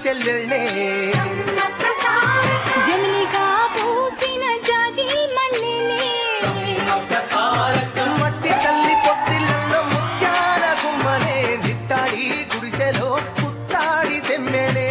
చెల్లెళ్ళే జమిలిగా పూసిన జాజి మల్లెలే మట్టి తల్లి పొత్తిళ్ళలో ముత్యాల గుమ్మనే నిట్టాడి గుడిసెలో పుత్తాడి సెమ్మెనే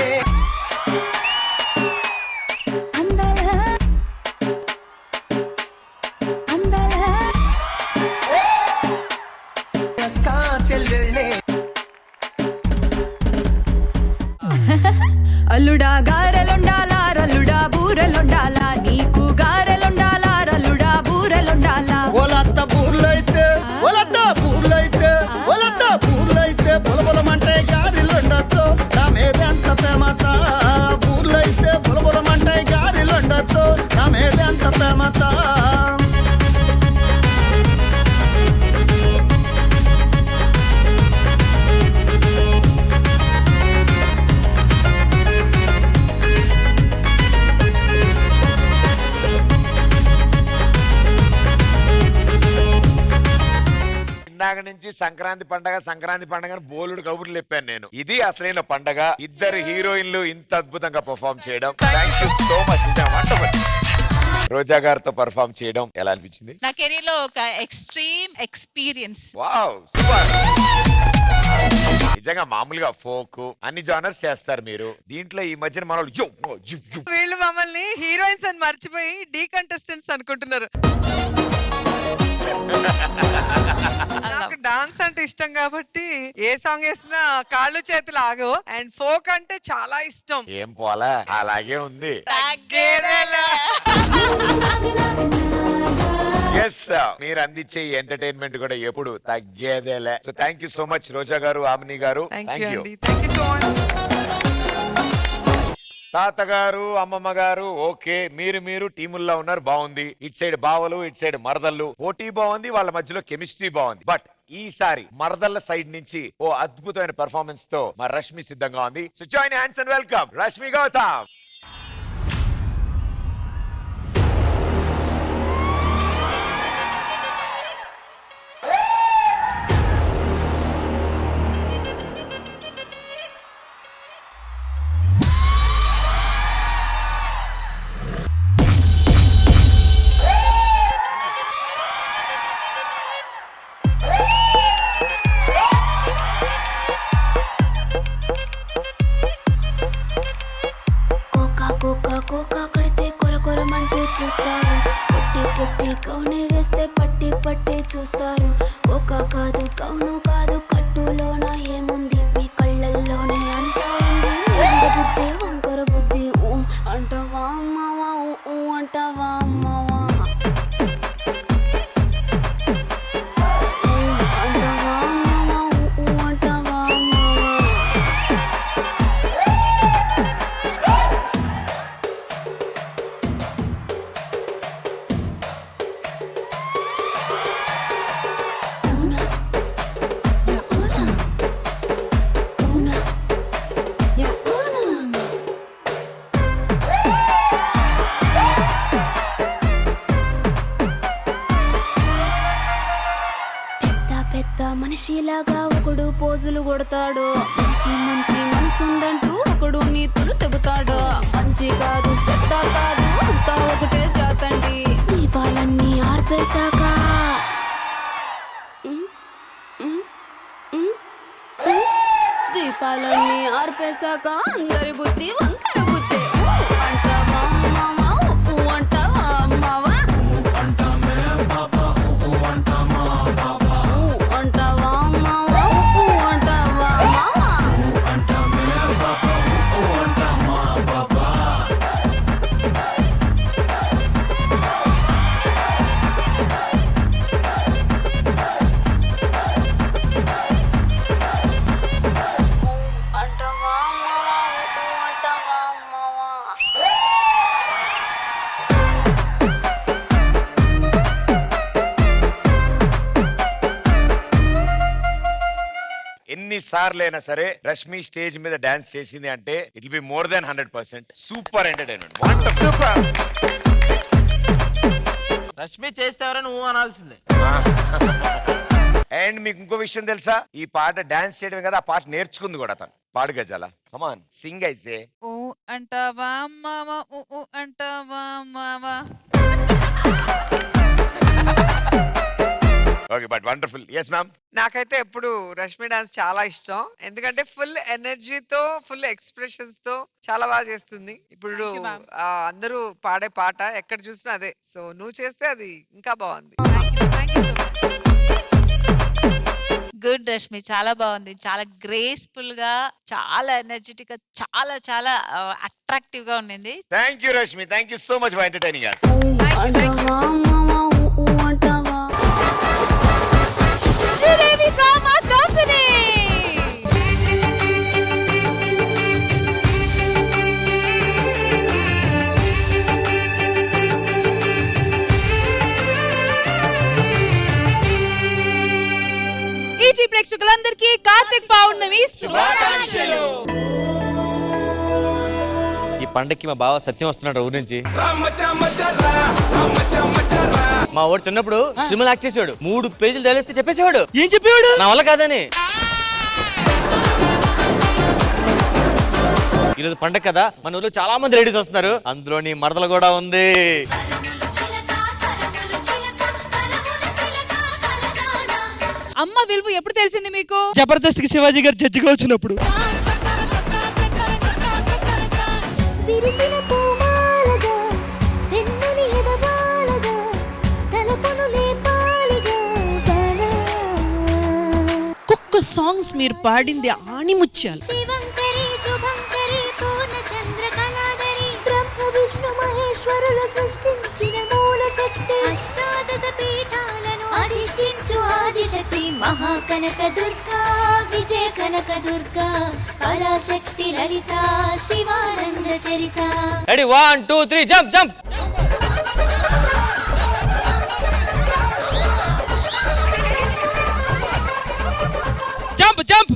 అల్లుడా గారెలుండాలా రల్లుడా బూరెలుండాలా నీకు గారెలుండాలా రల్లుడా బూరెలుండాలా ఒలత్త బూర్లైతే బులబులమంటే గారిలుండొచ్చు నా మీద ఎంత ప్రేమత బూర్లైతే బులబులమంటే గారిలుండొచ్చు నా మీద ఎంత ప్రేమత ఇందాక నుంచి సంక్రాంతి పండగ బోలుడు కబుర్లు చెప్పాను నేను. ఇది అసలైన పండగ. ఇద్దరు హీరోయిన్లు ఇంత అద్భుతంగా పర్ఫామ్ చేయడం. Thank you so much. Roja గారితో పర్ఫామ్ చేయడం ఎలా అనిపించింది? నా కెరీర్ లో ఒక ఎక్స్ట్రీమ్ ఎక్స్పీరియన్స్. Wow super. నిజంగా మామూలుగా ఫోక్ అన్ని జానర్స్ చేస్తారు మీరు. దీంట్లో ఈ మధ్యన మన వీళ్ళు మమ్మల్ని హీరోయిన్స్ అని మర్చిపోయి డీ కంటెస్టెంట్స్ అనుకుంటున్నారు. నాకు డాన్స్ అంటే ఇష్టం కాబట్టి ఏ సాంగ్ వేసినా కాళ్ళు చేతులు ఆగవు. అండ్ ఫోక్ అంటే చాలా ఇష్టం. ఏం పోలా అలాగే ఉంది. ఎస్ మీరు అందించే ఎంటర్టైన్మెంట్ కూడా ఎప్పుడు తగ్గేదేలే. So thank you so much Roja గారు, ఆమిని గారు. Thank you so much. తాతగారు, అమ్మమ్మ గారు ఓకే, మీరు టీముల్లో ఉన్నారు, బాగుంది. ఇటు సైడ్ బావలు, ఇటు సైడ్ మరదళ్ళు. పోటీ బాగుంది, వాళ్ళ మధ్యలో కెమిస్ట్రీ బాగుంది. బట్ ఈసారి మరదళ్ళ సైడ్ నుంచి ఓ అద్భుతమైన పెర్ఫార్మెన్స్ తో మా రష్మి సిద్ధంగా ఉంది. So join hands and welcome Rashmi Gautam. కోకా కడితే కొరకొరమంటూ చూస్తారు, పొట్టి పొట్టి కౌనే వేస్తే పట్టి పట్టి చూస్తారు. కోకా కాదు కౌను కాదు కట్టులోన ఏముంది మీ కళ్ళల్లోనే అంతా ఉంది. బుద్ధి వంకర బుద్ధి అంటావా అమ్మవా అంటావా అమ్మవా అంటావా అమ్మవా అంటావా అమ్మవా. మనిషిలాగా ఒకడు పోజులు కొడతాడు, మంచి మంచి మనసుందంటూ ఒకడు నీతులు చెబుతాడు. మంచి కాదు చెడ్డ కాదు అంతా ఒకటే జాతండి. దీపాలన్నీ ఆర్పేశాక దీపాలన్నీ ఆర్పేశాక అందరి బుద్ధి వంకర బుద్ధి. అంటావా అమ్మవా అంటావా అమ్మవా ఎన్నిసార్లైనా సరే రష్మి స్టేజ్ మీద డాన్స్ చేసింది అంటే it will be more than 100%. Super entertainment. Super. Rashmi చేస్తే ఎవరైనా నువ్వు అనాల్సిందే. అండ్ మీకు ఇంకో విషయం తెలుసా, ఈ పాట డాన్స్ చేయడమే కదా, ఆ పాట నేర్చుకుంది కూడా తను. పాడు గజాల, కమాన్ సింగ్ అయితే. ఊ అంటావా మావా, ఊ అంటావా మావా. Okay but wonderful. Yes ma'am. నాకైతే ఎప్పుడు రష్మి డాన్స్ చాలా ఇష్టం, ఎందుకంటే ఫుల్ ఎనర్జీతో ఫుల్ ఎక్స్ప్రెషన్స్ తో చాలా బాగా చేస్తుంది. ఇప్పుడు Thank you, ma'am. అందరూ పాడే పాట ఎక్కడ చూసినా అదే, సో నువ్వు చేస్తే అది ఇంకా బాగుంది. గుడ్ రష్మి, చాలా బాగుంది. చాలా గ్రేస్ఫుల్ గా, చాలా ఎనర్జెటిక్ గా, చాలా చాలా అట్రాక్టివ్ గా ఉండింది. Thank you Rashmi, thank you so much for entertaining us. అంటావా మామ ఊ అంటావా శ్రీదేవి from our company. ఈటీ ప్రేక్షకులందరికీ కార్తీక్ పౌర్ణమి శుభాకాంక్షలు. ఈ పండక్కి మా బావ సత్యం వస్తున్నాడు ఊరి నుంచి. మా వాడు చిన్నప్పుడు సినిమా యాక్ట్ చేసేవాడు. 3 పేజీలు తెలిస్తే చెప్పేసేవాడు. ఏం చెప్పేవాడు? నా వల్ల కాదని. ఈరోజు పండగ కదా, మన ఊళ్ళో చాలా మంది లేడీస్ వస్తున్నారు. అందులో నీ మరదలు కూడా ఉంది. అమ్మ విలువ ఎప్పుడు తెలిసింది మీకు? జబర్దస్త్కి శివాజీ గారు జడ్జిగా వచ్చినప్పుడు. విరిసిన పూమాలగా వెన్నెని ఎదబాలగా తలపును లేపాలిగా కలా ఒక్కొక్క సాంగ్స్ మీరు పాడింది ఆణిముత్యాలు. శివంకరి శుభంకరి పూర్ణ చంద్ర కళాధరి బ్రహ్మ విష్ణు మహేశ్వరులు సృష్టించిన మూల శక్తి అష్టాదశ పీఠాలను అధిష్ఠించు ఆదిశక్తి మహాకనక దుర్గా విజయ కనక దుర్గా పరాశక్తి లలిత శివానంద చరిత. Ready 1 2 3 jump jump. Jump jump.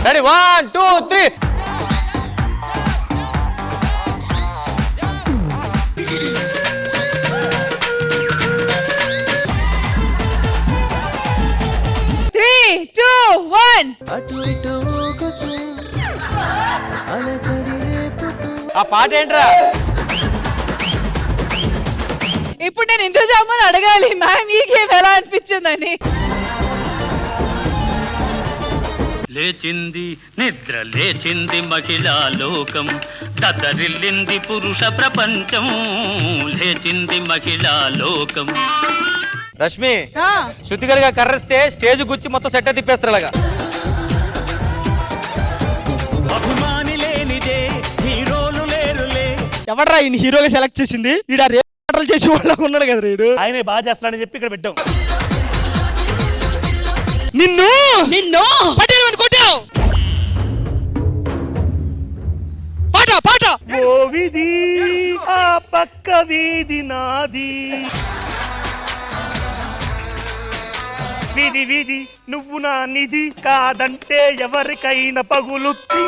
Ready 1 2 3. ఆ పాట ఏంట్రా? ఇప్పుడు నేను ఇంద్రజామని అడగాలి మ్యామ్ ఈ గేమ్ ఎలా అనిపించిందని. లేచింది నిద్ర లేచింది మహిళా లోకం, దద్దరిల్లింది పురుష ప్రపంచం, లేచింది మహిళా లోకం. రష్మి, శృతి గారిగా కర్రిస్తే స్టేజ్ గుచ్చి మొత్తం సెట్ తిప్పేస్తారు అలాగా. అభిమాని లేనిదే హీరోలు లేరులే. ఎవడరా ఈయన హీరోగా సెలెక్ట్ చేసింది? ఈడ రేపలు చేసి వాళ్ళకు ఉన్నాడు కదా రీడు. ఆయనే బాగా చేస్తాడని చెప్పి ఇక్కడ పెట్టాం. నిన్ను నిన్ను పట్టేయమని కొట్టావు. పాట పాట. ఓ విధి ఆ పక్క వీధి నాది, విధి విధి నువ్వు నా నిధి, కాదంటే ఎవరికైనా పగులుద్ది.